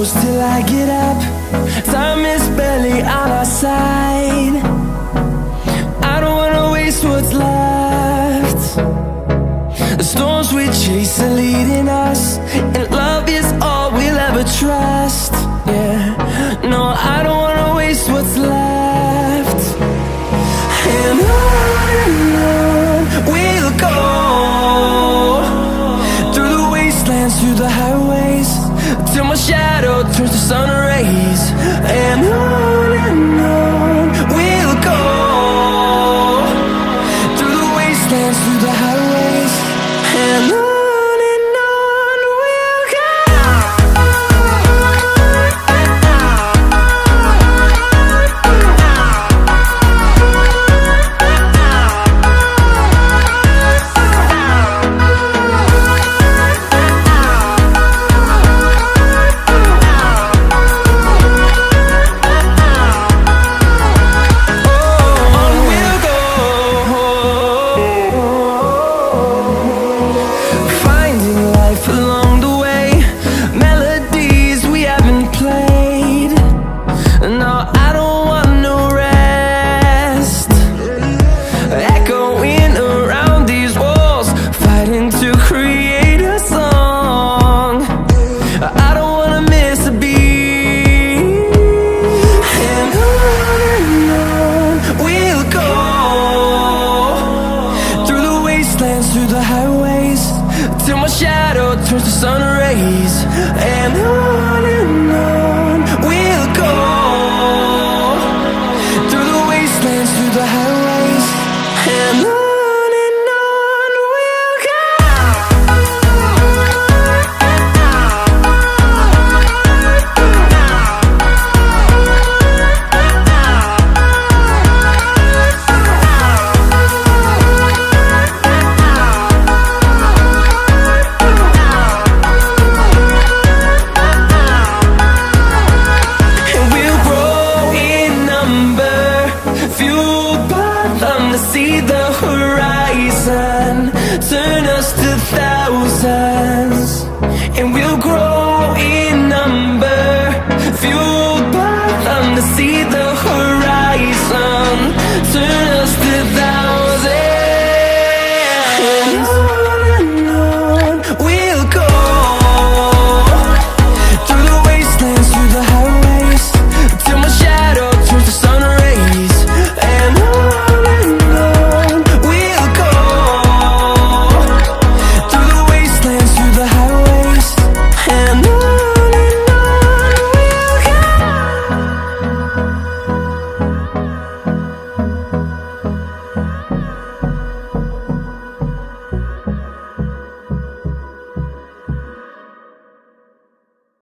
close till I get up. Time is barely on our side. I don't wanna waste what's left. The storms we chase are leading us, and love is all we'll ever trust. Yeah, no, I don't wanna waste what's left. And on we'll go, through the wastelands, through the highways, till my shadow turns to sun rays. And on we'll go, through the wastelands, through the highways, and on we'll go. Through the highways, till my shadow turns to sun rays. And on we'll go, through the wastelands, through the highways, and on we'll go. See the horizon.